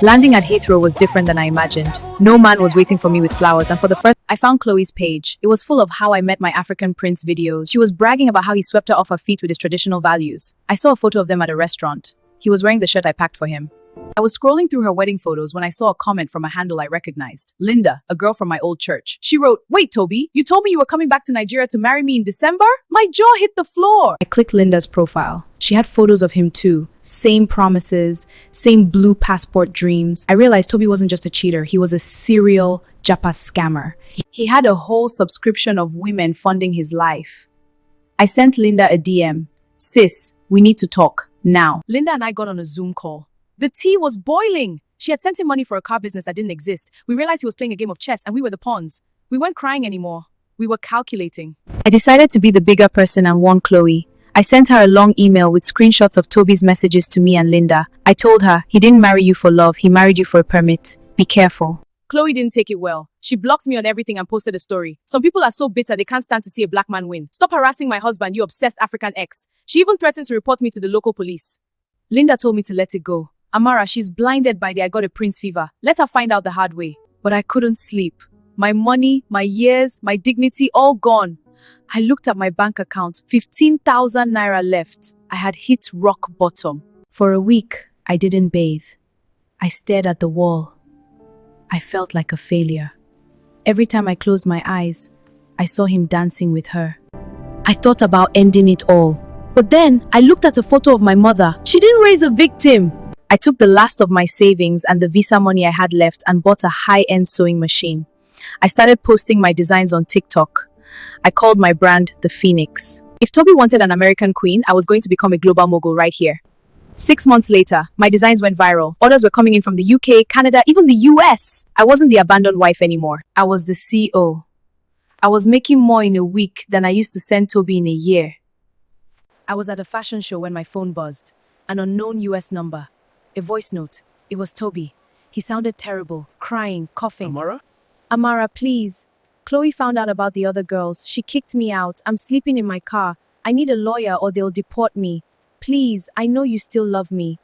Landing at Heathrow was different than I imagined. No man was waiting for me with flowers, and for the first, I found Chloe's page. It was full of how I met my African prince videos. She was bragging about how he swept her off her feet with his traditional values. I saw a photo of them at a restaurant. He was wearing the shirt I packed for him. I was scrolling through her wedding photos when I saw a comment from a handle I recognized. Linda, a girl from my old church. She wrote, "Wait, Toby, you told me you were coming back to Nigeria to marry me in December?" My jaw hit the floor. I clicked Linda's profile. She had photos of him too. Same promises, same blue passport dreams. I realized Toby wasn't just a cheater. He was a serial Japa scammer. He had a whole subscription of women funding his life. I sent Linda a DM. "Sis, we need to talk now." Linda and I got on a Zoom call. The tea was boiling. She had sent him money for a car business that didn't exist. We realized he was playing a game of chess and we were the pawns. We weren't crying anymore. We were calculating. I decided to be the bigger person and warn Chloe. I sent her a long email with screenshots of Toby's messages to me and Linda. I told her, "He didn't marry you for love, he married you for a permit. Be careful." Chloe didn't take it well. She blocked me on everything and posted a story. "Some people are so bitter they can't stand to see a black man win. Stop harassing my husband, you obsessed African ex." She even threatened to report me to the local police. Linda told me to let it go. "Amara, she's blinded by the I got a prince fever. Let her find out the hard way." But I couldn't sleep. My money, my years, my dignity, all gone. I looked at my bank account, 15,000 naira left. I had hit rock bottom. For a week, I didn't bathe. I stared at the wall. I felt like a failure. Every time I closed my eyes, I saw him dancing with her. I thought about ending it all. But then, I looked at a photo of my mother. She didn't raise a victim. I took the last of my savings and the visa money I had left and bought a high-end sewing machine. I started posting my designs on TikTok. I called my brand The Phoenix. If Toby wanted an American queen, I was going to become a global mogul right here. 6 months later, my designs went viral. Orders were coming in from the UK, Canada, even the US. I wasn't the abandoned wife anymore. I was the CO. I was making more in a week than I used to send Toby in a year. I was at a fashion show when my phone buzzed. An unknown US number. A voice note. It was Toby. He sounded terrible, crying, coughing. "Amara? "Amara, please. Chloe found out about the other girls. She kicked me out. I'm sleeping in my car. I need a lawyer or they'll deport me. Please, I know you still love me."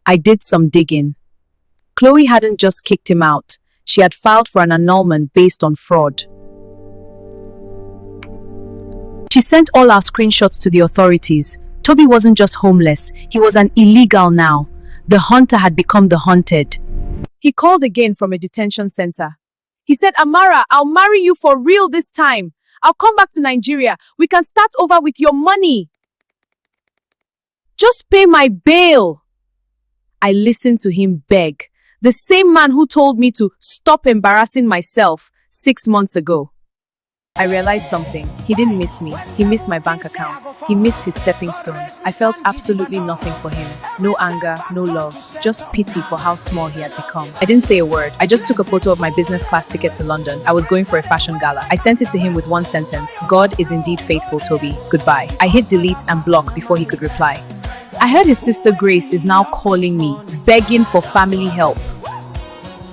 I did some digging. Chloe hadn't just kicked him out. She had filed for an annulment based on fraud. She sent all our screenshots to the authorities. Toby wasn't just homeless. He was an illegal now. The hunter had become the hunted. He called again from a detention center. He said, "Amara, I'll marry you for real this time. I'll come back to Nigeria. We can start over with your money. Just pay my bail." I listened to him beg. The same man who told me to stop embarrassing myself 6 months ago. I realized something. He didn't miss me. He missed my bank account. He missed his stepping stone. I felt absolutely nothing for him. No anger, no love, just pity for how small he had become. I didn't say a word. I just took a photo of my business class ticket to London. I was going for a fashion gala. I sent it to him with one sentence. "God is indeed faithful, Toby. Goodbye." I hit delete and block before he could reply. I heard his sister Grace is now calling me, begging for family help.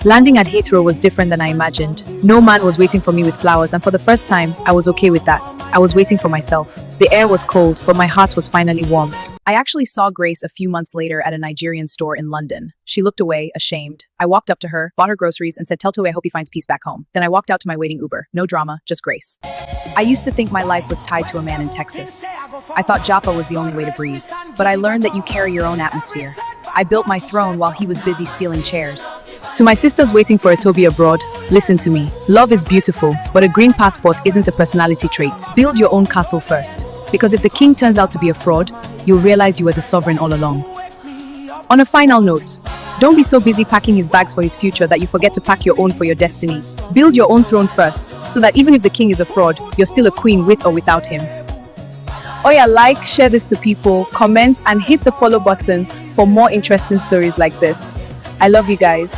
Landing at Heathrow was different than I imagined. No man was waiting for me with flowers, and for the first time, I was okay with that. I was waiting for myself. The air was cold, but my heart was finally warm. I actually saw Grace a few months later at a Nigerian store in London. She looked away, ashamed. I walked up to her, bought her groceries, and said, "Tell Toby I hope he finds peace back home." Then I walked out to my waiting Uber. No drama, just Grace. I used to think my life was tied to a man in Texas. I thought Japa was the only way to breathe. But I learned that you carry your own atmosphere. I built my throne while he was busy stealing chairs. To my sisters waiting for a Toby abroad, listen to me. Love is beautiful, but a green passport isn't a personality trait. Build your own castle first. Because if the king turns out to be a fraud, you'll realize you were the sovereign all along. On a final note, don't be so busy packing his bags for his future that you forget to pack your own for your destiny. Build your own throne first, so that even if the king is a fraud, you're still a queen with or without him. Oh yeah, like, share this to people, comment, and hit the follow button for more interesting stories like this. I love you guys.